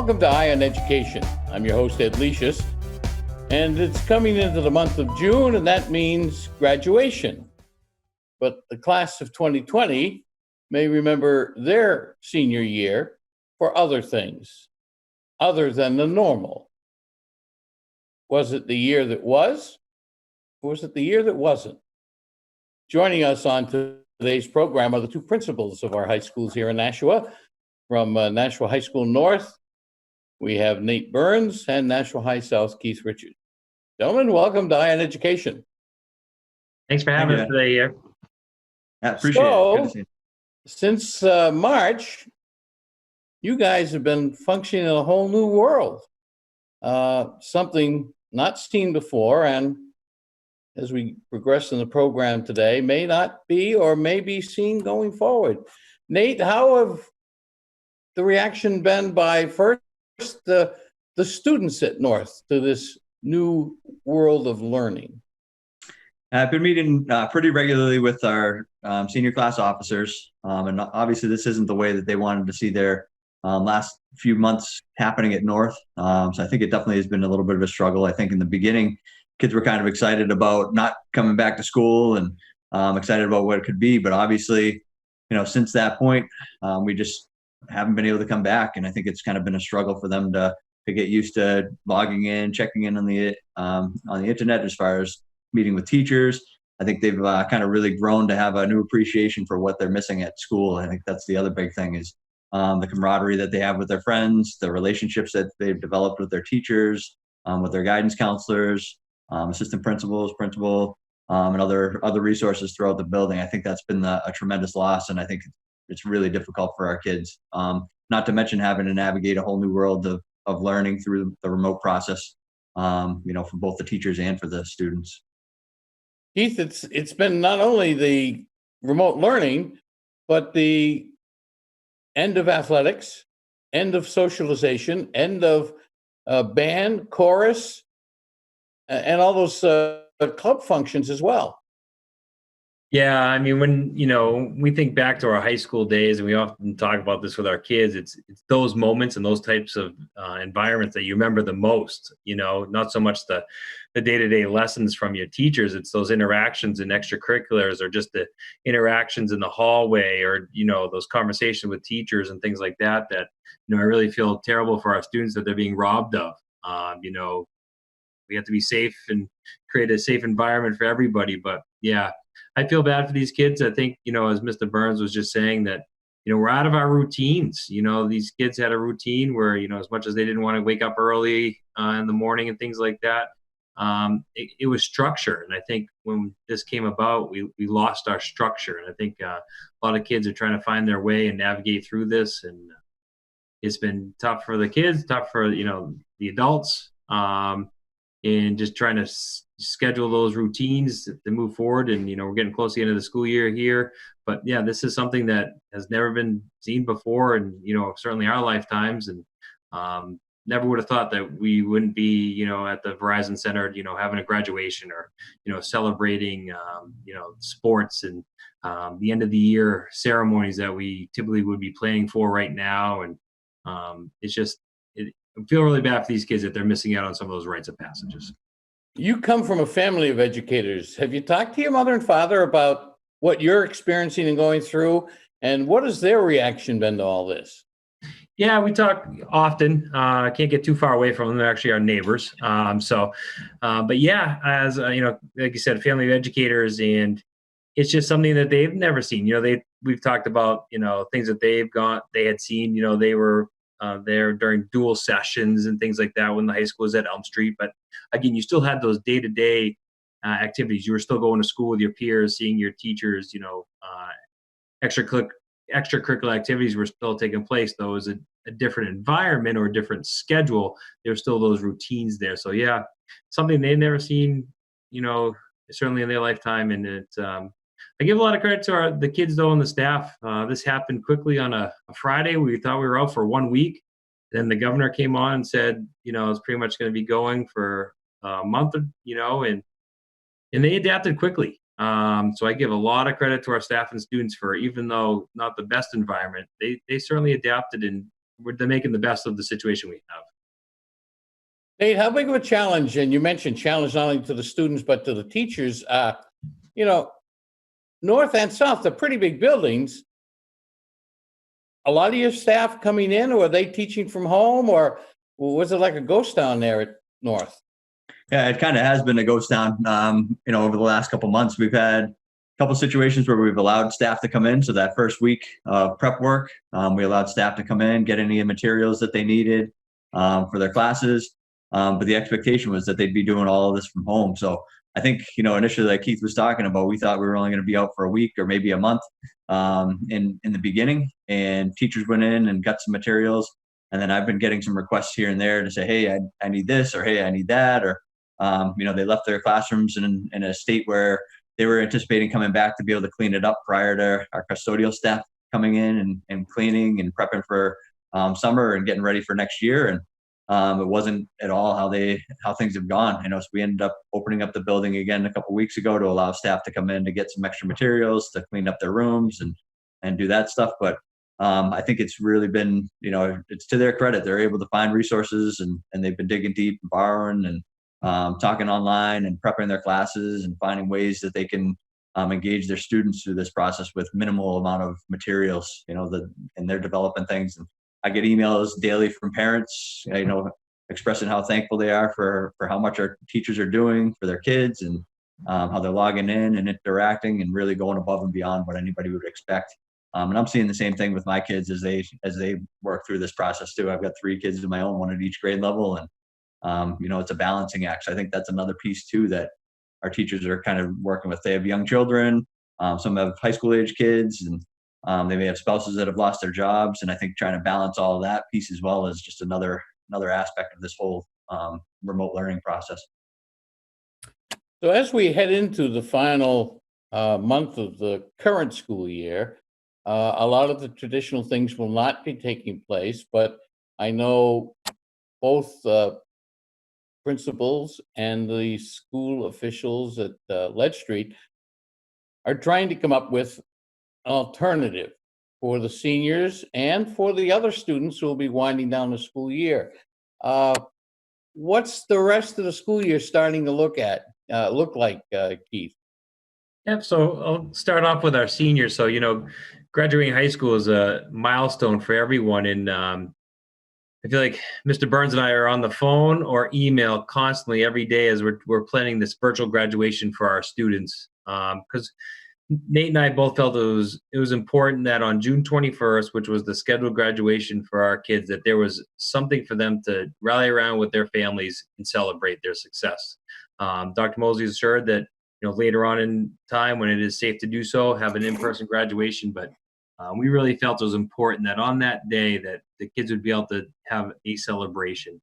Welcome to Eye on Education. I'm your host, Ed Lecius, and it's coming into the month of June, and that means graduation. But the class of 2020 may remember their senior year for other things, other than the normal. Was it the year that was, or was it the year that wasn't? Joining us on today's program are the two principals of our high schools here in Nashua. From Nashua High School North, we have Nate Burns, and Nashua High South, Keith Richards. Gentlemen, welcome to Eye on Education. Thanks for having us today here. Yeah, appreciate it. Good to see you. Since March, you guys have been functioning in a whole new world, something not seen before, and as we progress in the program today, may not be or may be seen going forward. Nate, how have the reaction been by first the students at North to this new world of learning? I've been meeting pretty regularly with our senior class officers, and obviously this isn't the way that they wanted to see their last few months happening at North. So I think it definitely has been a little bit of a struggle. I think in the beginning, kids were kind of excited about not coming back to school and excited about what it could be. But obviously, since that point, we just haven't been able to come back, and I think it's kind of been a struggle for them to get used to logging in, checking in on the internet as far as meeting with teachers. I think they've kind of really grown to have a new appreciation for what they're missing at school. I think that's the other big thing is the camaraderie that they have with their friends, the relationships that they've developed with their teachers, with their guidance counselors, assistant principals, principal, and other resources throughout the building. I think that's been a tremendous loss, and I think it's really difficult for our kids. Not to mention having to navigate a whole new world of learning through the remote process, for both the teachers and for the students. Keith, it's been not only the remote learning, but the end of athletics, end of socialization, end of band, chorus, and all those club functions as well. Yeah, I mean, when we think back to our high school days, and we often talk about this with our kids, it's those moments and those types of environments that you remember the most. Not so much the day-to-day lessons from your teachers; it's those interactions and extracurriculars, or just the interactions in the hallway, or those conversations with teachers and things like that. That I really feel terrible for our students that they're being robbed of. We have to be safe and create a safe environment for everybody. But yeah, I feel bad for these kids. I think, as Mr. Burns was just saying, that, we're out of our routines. These kids had a routine where, as much as they didn't want to wake up early in the morning and things like that, it was structure. And I think when this came about, we lost our structure. And I think a lot of kids are trying to find their way and navigate through this. And it's been tough for the kids, tough for, the adults. And just trying to schedule those routines to move forward. And, we're getting close to the end of the school year here. But yeah, this is something that has never been seen before. And, certainly our lifetimes. And never would have thought that we wouldn't be, at the Verizon Center, having a graduation or, celebrating, sports and the end of the year ceremonies that we typically would be planning for right now. And it's just, I feel really bad for these kids that they're missing out on some of those rites of passages. You come from a family of educators. Have you talked to your mother and father about what you're experiencing and going through, and what has their reaction been to all this? Yeah, we talk often. I can't get too far away from them. They're actually our neighbors. But yeah, as like you said, family of educators, and it's just something that they've never seen. We've talked about things that they had seen. They were there during dual sessions and things like that when the high school was at Elm Street. But again, you still had those day-to-day activities. You were still going to school with your peers, seeing your teachers. Extracurricular activities were still taking place, though it was a different environment or a different schedule. There were still those routines there. So yeah, something they've never seen, certainly in their lifetime. And it's I give a lot of credit to the kids, though, and the staff. This happened quickly on a Friday. We thought we were out for 1 week. Then the governor came on and said, it's pretty much going to be going for a month, and they adapted quickly. So I give a lot of credit to our staff and students for, even though not the best environment, they certainly adapted and they're making the best of the situation we have. Nate, how big of a challenge, and you mentioned challenge not only to the students, but to the teachers, north and south, they're pretty big buildings. A lot of your staff coming in, or are they teaching from home, or was it like a ghost town there at North? Yeah, it kind of has been a ghost town. Over the last couple months, we've had a couple situations where we've allowed staff to come in. So that first week of prep work, we allowed staff to come in, get any materials that they needed for their classes. But the expectation was that they'd be doing all of this from home. So I think, initially, like Keith was talking about, we thought we were only going to be out for a week or maybe a month in the beginning. And teachers went in and got some materials. And then I've been getting some requests here and there to say, hey, I need this, or hey, I need that. Or, they left their classrooms in a state where they were anticipating coming back to be able to clean it up prior to our custodial staff coming in and cleaning and prepping for summer and getting ready for next year. And it wasn't at all how things have gone. So we ended up opening up the building again a couple of weeks ago to allow staff to come in to get some extra materials to clean up their rooms and do that stuff. But I think it's really been, it's to their credit. They're able to find resources and they've been digging deep and borrowing and talking online and prepping their classes and finding ways that they can engage their students through this process with minimal amount of materials, and they're developing things. And I get emails daily from parents, expressing how thankful they are for how much our teachers are doing for their kids and how they're logging in and interacting and really going above and beyond what anybody would expect. And I'm seeing the same thing with my kids as they work through this process too. I've got 3 kids of my own, one at each grade level, and it's a balancing act. So I think that's another piece too that our teachers are kind of working with. They have young children, some have high school age kids, and they may have spouses that have lost their jobs. And I think trying to balance all of that piece as well is just another aspect of this whole remote learning process. So as we head into the final month of the current school year, a lot of the traditional things will not be taking place, but I know both principals and the school officials at Ledge Street are trying to come up with an alternative for the seniors and for the other students who will be winding down the school year. What's the rest of the school year starting to look like, Keith? Yep. So I'll start off with our seniors. So, graduating high school is a milestone for everyone. And I feel like Mr. Burns and I are on the phone or email constantly every day as we're planning this virtual graduation for our students. Because Nate and I both felt it was important that on June 21st, which was the scheduled graduation for our kids, that there was something for them to rally around with their families and celebrate their success. Dr. Mosley assured that later on in time, when it is safe to do so, have an in-person graduation. But we really felt it was important that on that day that the kids would be able to have a celebration.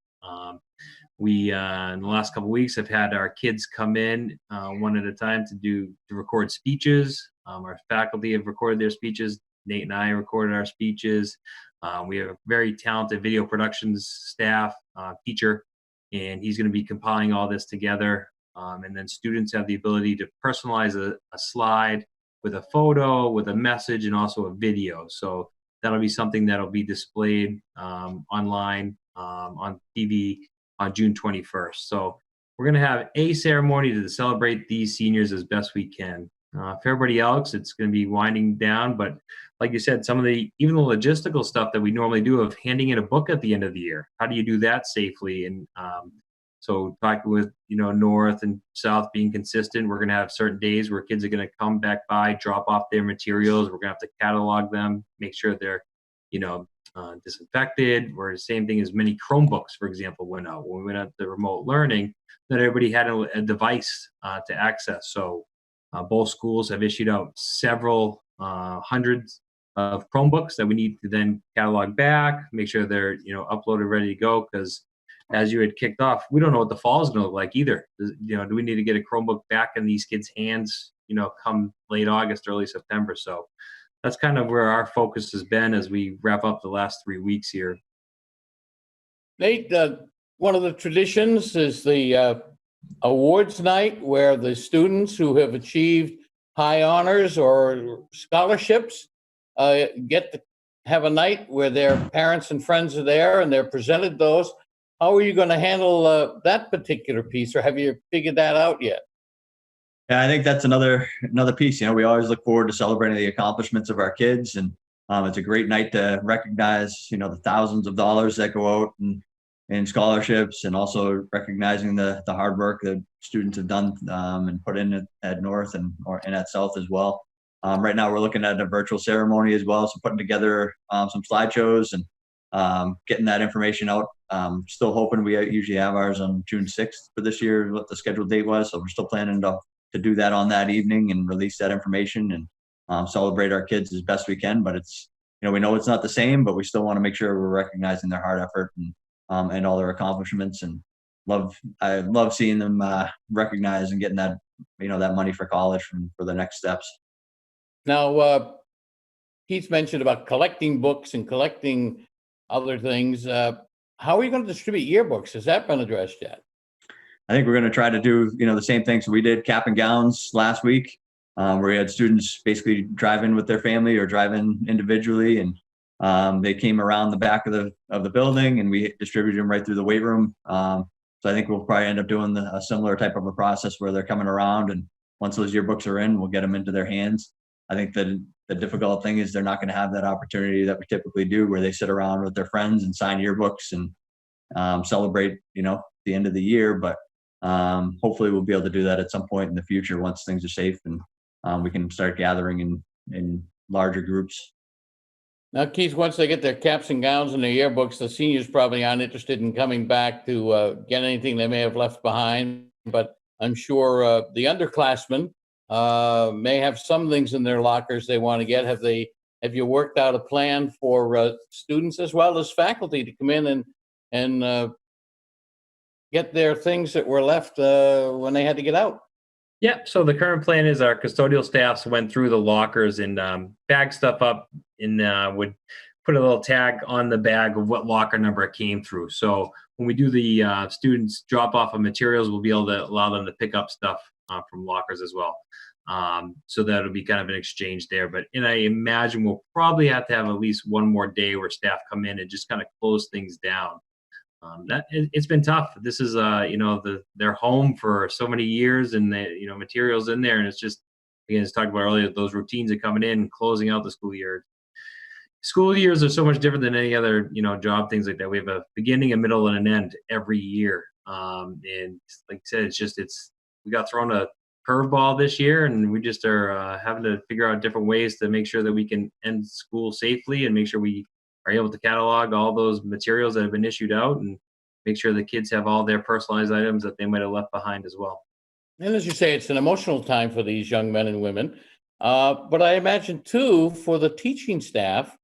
We in the last couple of weeks have had our kids come in one at a time to record speeches. Our faculty have recorded their speeches. Nate and I recorded our speeches. We have a very talented video productions staff teacher, and he's going to be compiling all this together. And then students have the ability to personalize a slide with a photo, with a message, and also a video. So that'll be something that'll be displayed online on TV on June 21st. So we're going to have a ceremony to celebrate these seniors as best we can. For everybody else, it's going to be winding down. But like you said, even the logistical stuff that we normally do of handing in a book at the end of the year, how do you do that safely? And so talking with, North and South being consistent, we're going to have certain days where kids are going to come back by, drop off their materials. We're going to have to catalog them, make sure they're, disinfected. Or the same thing as many Chromebooks, for example, went out. When we went out to remote learning, that everybody had a device to access. So both schools have issued out several hundreds of Chromebooks that we need to then catalog back, make sure they're, uploaded, ready to go. Because as you had kicked off, we don't know what the fall is going to look like either. Do we need to get a Chromebook back in these kids' hands, come late August, early September? So that's kind of where our focus has been as we wrap up the last 3 weeks here. Nate, one of the traditions is the awards night, where the students who have achieved high honors or scholarships get have a night where their parents and friends are there and they're presented those. How are you going to handle that particular piece, or have you figured that out yet? Yeah, I think that's another piece. We always look forward to celebrating the accomplishments of our kids, and it's a great night to recognize, the thousands of dollars that go out in scholarships, and also recognizing the hard work that students have done and put in at North and at South as well. Right now, we're looking at a virtual ceremony as well, so putting together some slideshows and getting that information out. Still hoping we usually have ours on June 6th for this year, what the scheduled date was. So we're still planning to do that on that evening and release that information and celebrate our kids as best we can. But it's, we know it's not the same, but we still want to make sure we're recognizing their hard effort and all their accomplishments. And I love seeing them recognized and getting that, that money for college for the next steps. Now, Keith mentioned about collecting books and collecting other things. How are you going to distribute yearbooks? Has that been addressed yet? I think we're going to try to do, the same thing. So we did cap and gowns last week, where we had students basically drive in with their family or drive in individually, and they came around the back of the building, and we distributed them right through the weight room. So I think we'll probably end up doing a similar type of a process where they're coming around, and once those yearbooks are in, we'll get them into their hands. I think that the difficult thing is they're not going to have that opportunity that we typically do, where they sit around with their friends and sign yearbooks and celebrate, the end of the year. But hopefully we'll be able to do that at some point in the future once things are safe and we can start gathering in larger groups. Now, Keith, once they get their caps and gowns and their yearbooks, the seniors probably aren't interested in coming back to get anything they may have left behind. But I'm sure the underclassmen may have some things in their lockers they want to get. Have you worked out a plan for students as well as faculty to come in and get their things that were left when they had to get out? Yeah, so the current plan is our custodial staffs went through the lockers and bagged stuff up and would put a little tag on the bag of what locker number it came through. So when we do the students drop off of materials, we'll be able to allow them to pick up stuff from lockers as well. So that'll be kind of an exchange there. And I imagine we'll probably have to have at least one more day where staff come in and just kind of close things down. It's been tough. This is their home for so many years, and the materials in there, and it's just, again, as talked about earlier, those routines are coming in and closing out the school year. School years are so much different than any other job, things like that. We have a beginning, a middle, and an end every year. And like I said, we got thrown a curveball this year, and we just are having to figure out different ways to make sure that we can end school safely and make sure we are able to catalog all those materials that have been issued out and make sure the kids have all their personalized items that they might have left behind as well. And as you say, it's an emotional time for these young men and women. But I imagine, too, for the teaching staff,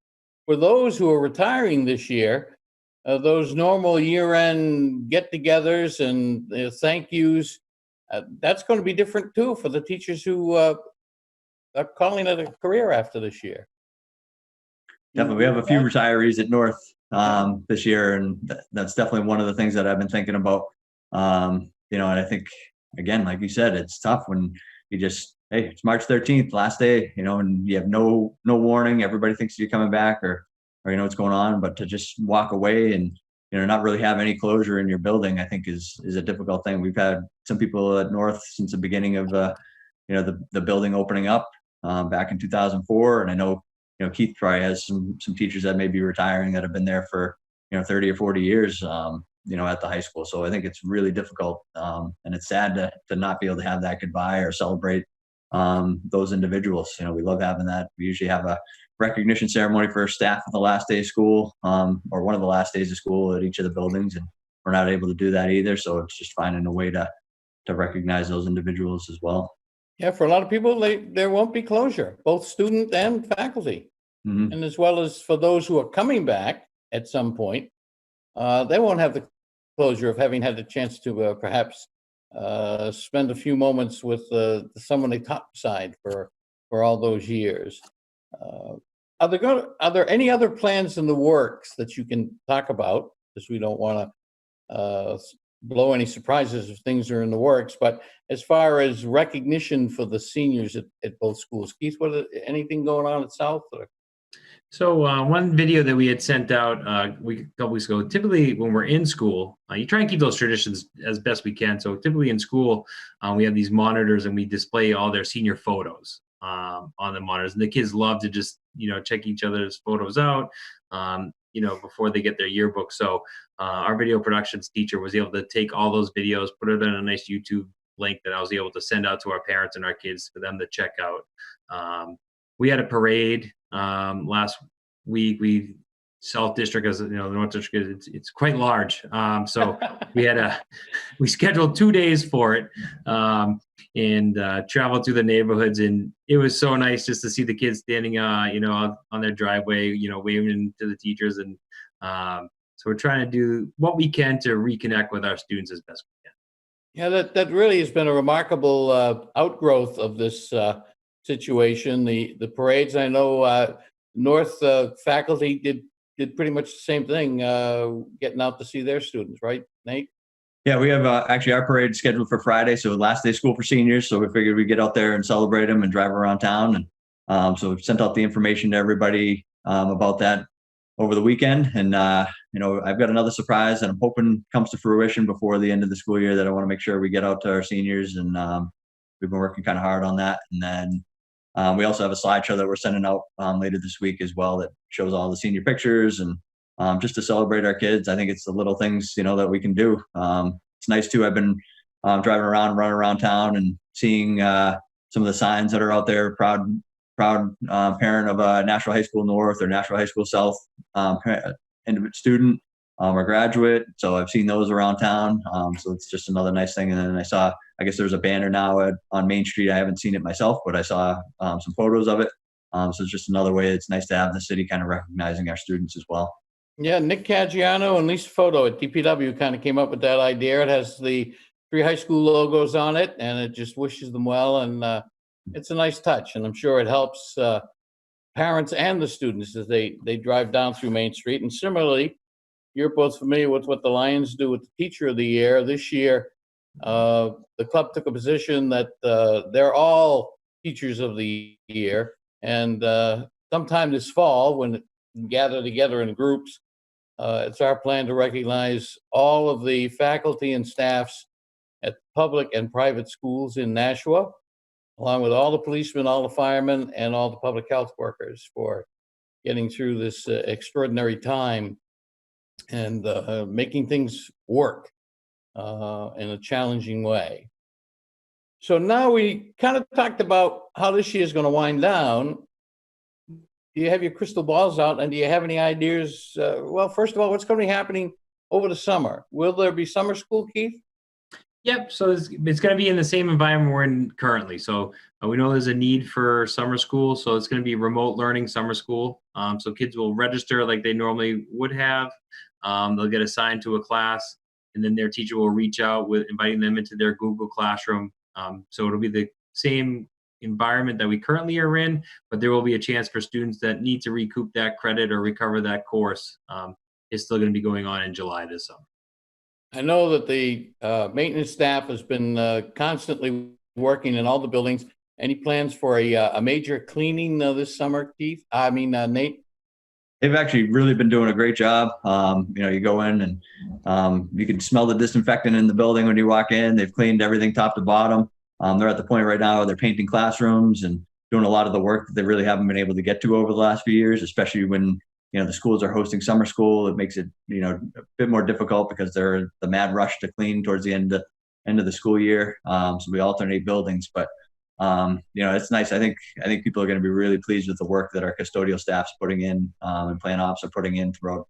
for those who are retiring this year, those normal year-end get-togethers and thank yous, that's going to be different, too, for the teachers who are calling it a career after this year. Definitely. We have a few retirees at North this year, and that's definitely one of the things that I've been thinking about. And I think, again, like you said, it's tough when you just, hey, it's March 13th, last day, and you have no warning. Everybody thinks you're coming back or what's going on, but to just walk away and, not really have any closure in your building, I think is a difficult thing. We've had some people at North since the beginning of, the building opening up back in 2004. And I know, Keith probably has some teachers that may be retiring that have been there for, 30 or 40 years, at the high school. So I think it's really difficult. And it's sad to not be able to have that goodbye or celebrate those individuals. We love having that. We usually have a recognition ceremony for staff on the last day of school, or one of the last days of school at each of the buildings. And we're not able to do that either. So it's just finding a way to recognize those individuals as well. Yeah, for a lot of people, there won't be closure, both student and faculty. Mm-hmm. And as well as for those who are coming back at some point, they won't have the closure of having had the chance to perhaps spend a few moments with someone they topside for all those years. Are there any other plans in the works that you can talk about? Because we don't want to blow any surprises if things are in the works. But as far as recognition for the seniors at both schools, Keith, anything going on at South? Or? So one video that we had sent out a couple weeks ago. Typically, when we're in school, you try and keep those traditions as best we can. So typically in school, we have these monitors and we display all their senior photos on the monitors, and the kids love to just check each other's photos out, before they get their yearbook. So our video productions teacher was able to take all those videos, put it in a nice YouTube link that I was able to send out to our parents and our kids for them to check out. We had a parade last week. We South District, as the North District, it's quite large. So we scheduled 2 days for it, and traveled through the neighborhoods, and it was so nice just to see the kids standing, on their driveway, waving to the teachers, and so we're trying to do what we can to reconnect with our students as best we can. Yeah, that really has been a remarkable outgrowth of this situation. The parades, I know North faculty did pretty much the same thing, getting out to see their students, right, Nate? Yeah, we have actually our parade scheduled for Friday, so last day of school for seniors. So we figured we'd get out there and celebrate them and drive around town. And so we've sent out the information to everybody about that over the weekend. And I've got another surprise that I'm hoping comes to fruition before the end of the school year that I want to make sure we get out to our seniors. And we've been working kind of hard on that. And then we also have a slideshow that we're sending out later this week as well that shows all the senior pictures and just to celebrate our kids. I think it's the little things, that we can do. It's nice too. I've been driving around, running around town and seeing some of the signs that are out there. Proud parent of a National High School North or National High School South student or graduate. So I've seen those around town. So it's just another nice thing. And then I guess there's a banner now on Main Street. I haven't seen it myself, but I saw some photos of it. So it's just another way. It's nice to have the city kind of recognizing our students as well. Yeah, Nick Caggiano and Lisa Photo at DPW kind of came up with that idea. It has the 3 high school logos on it, and it just wishes them well. And it's a nice touch, and I'm sure it helps parents and the students as they drive down through Main Street. And similarly, you're both familiar with what the Lions do with the Teacher of the Year. This year, the club took a position that they're all Teachers of the Year. And sometime this fall, when we gather together in groups, it's our plan to recognize all of the faculty and staffs at public and private schools in Nashua, along with all the policemen, all the firemen, and all the public health workers for getting through this extraordinary time and making things work in a challenging way. So now we kind of talked about how this year is going to wind down. Do you have your crystal balls out, and do you have any ideas? Well, first of all, what's going to be happening over the summer? Will there be summer school, Keith? Yep. So it's going to be in the same environment we're in currently. So we know there's a need for summer school. So it's going to be remote learning summer school. So kids will register like they normally would have. They'll get assigned to a class, and then their teacher will reach out with inviting them into their Google Classroom. So it'll be the same environment that we currently are in, but there will be a chance for students that need to recoup that credit or recover that course. It's still going to be going on in July this summer. I know that the maintenance staff has been constantly working in all the buildings. Any plans for a major cleaning this summer, Keith? Nate? They've actually really been doing a great job. You go in and you can smell the disinfectant in the building when you walk in. They've cleaned everything top to bottom. They're at the point right now where they're painting classrooms and doing a lot of the work that they really haven't been able to get to over the last few years, especially when the schools are hosting summer school. It makes it a bit more difficult because they're the mad rush to clean towards the end of the school year. So we alternate buildings, but it's nice. I think people are going to be really pleased with the work that our custodial staff's putting in and plan ops are putting in throughout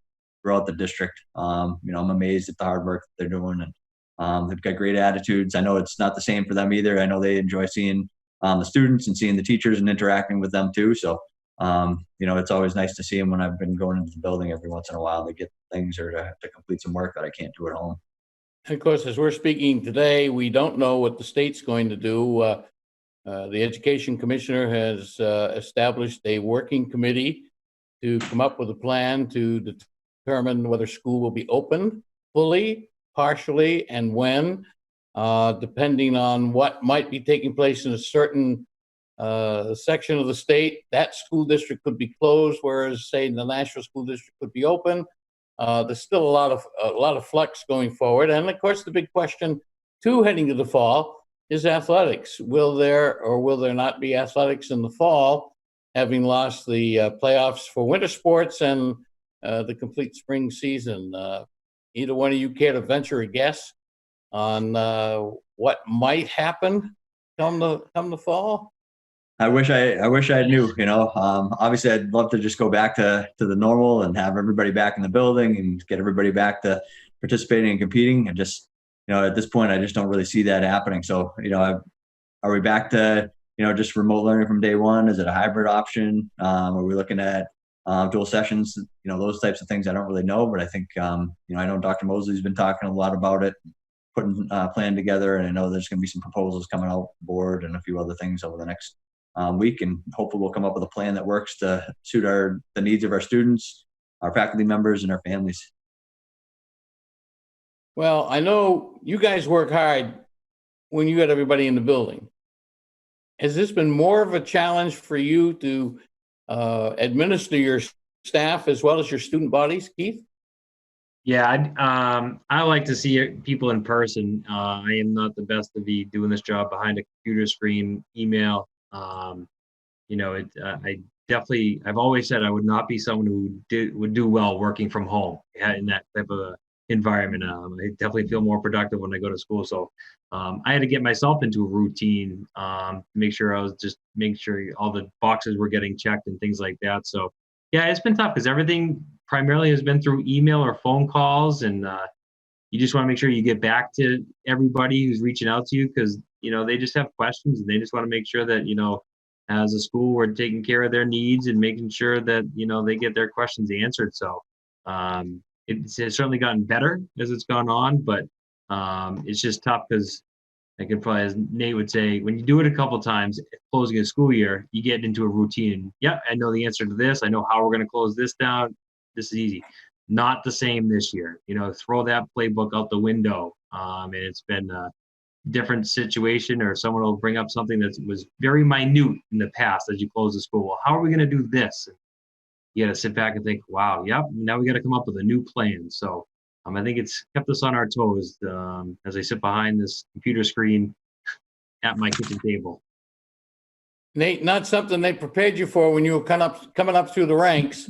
the district. I'm amazed at the hard work that they're doing, and they've got great attitudes. I know it's not the same for them either. I know they enjoy seeing the students and seeing the teachers and interacting with them too. So it's always nice to see them when I've been going into the building every once in a while to get things or to complete some work that I can't do at home. And of course, as we're speaking today, we don't know what the state's going to do. The Education Commissioner has established a working committee to come up with a plan to determine whether school will be open fully, partially, and when, depending on what might be taking place in a certain section of the state, that school district could be closed, whereas, say, the Nashville School District could be open. There's still a lot of flux going forward. And of course, the big question, too, heading to the fall is athletics. Will there or will there not be athletics in the fall, having lost the playoffs for winter sports and the complete spring season? Either one of you care to venture a guess on what might happen come the fall? I wish I knew, obviously I'd love to just go back to the normal and have everybody back in the building and get everybody back to participating and competing. And just, at this point, I just don't really see that happening. So, are we back to, just remote learning from day one? Is it a hybrid option? Are we looking at dual sessions? Those types of things I don't really know, but I think, I know Dr. Mosley's been talking a lot about it, putting a plan together. And I know there's going to be some proposals coming out board and a few other things over the next week, and hopefully we'll come up with a plan that works to suit the needs of our students, our faculty members, and our families. Well, I know you guys work hard when you got everybody in the building. Has this been more of a challenge for you to administer your staff as well as your student bodies, Keith? Yeah, I like to see people in person. I am not the best to be doing this job behind a computer screen, email. I've always said I would not be someone who would do well working from home in that type of environment. I definitely feel more productive when I go to school. So I had to get myself into a routine to make sure all the boxes were getting checked and things like that. So yeah, it's been tough because everything primarily has been through email or phone calls, and you just want to make sure you get back to everybody who's reaching out to you, because they just have questions and they just want to make sure that as a school we're taking care of their needs and making sure that they get their questions answered. So it's certainly gotten better as it's gone on, but it's just tough because I could probably, as Nate would say, when you do it a couple of times closing a school year, you get into a routine. Yeah, I know the answer to this. I know how we're going to close this down. This is easy. Not the same this year. Throw that playbook out the window. And it's been a different situation, or someone will bring up something that was very minute in the past as you close the school. Well, how are we going to do this? You got to sit back and think, wow, yep, now we got to come up with a new plan. So I think it's kept us on our toes as I sit behind this computer screen at my kitchen table. Nate, not something they prepared you for when you were coming up through the ranks.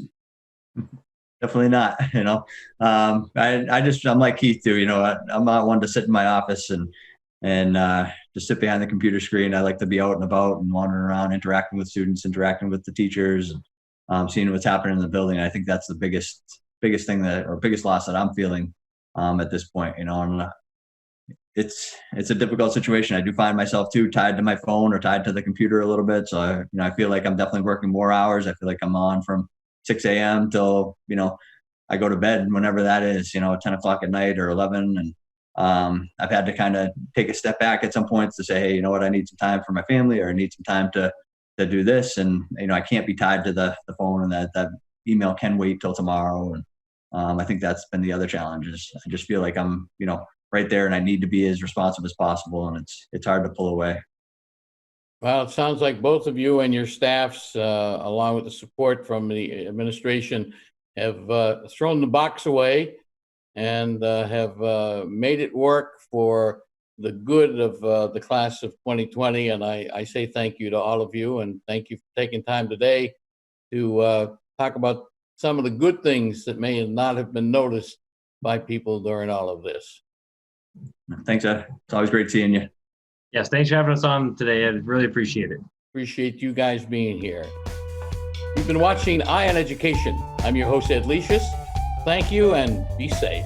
Definitely not. I'm like Keith too. I'm not one to sit in my office and just sit behind the computer screen. I like to be out and about and wandering around, interacting with students, interacting with the teachers, seeing what's happening in the building. I think that's the biggest thing biggest loss that I'm feeling at this point. And it's a difficult situation. I do find myself too tied to my phone or tied to the computer a little bit. So I feel like I'm definitely working more hours. I feel like I'm on from 6 a.m. till I go to bed whenever that is, 10 o'clock at night or 11. And I've had to kind of take a step back at some points to say, hey, you know what, I need some time for my family, or I need some time to do this. And I can't be tied to the phone, and that email can wait till tomorrow. And I think that's been the other challenge. Is I just feel like I'm right there, and I need to be as responsive as possible, and it's hard to pull away. Well, it sounds like both of you and your staffs, along with the support from the administration, have thrown the box away and have made it work for the good of the class of 2020. And I say thank you to all of you, and thank you for taking time today to talk about some of the good things that may not have been noticed by people during all of this. Thanks, Ed. It's always great seeing you. Yes, thanks for having us on today, Ed. Really appreciate it. Appreciate you guys being here. You've been watching eYe on Education. I'm your host, Ed Lecius. Thank you, and be safe.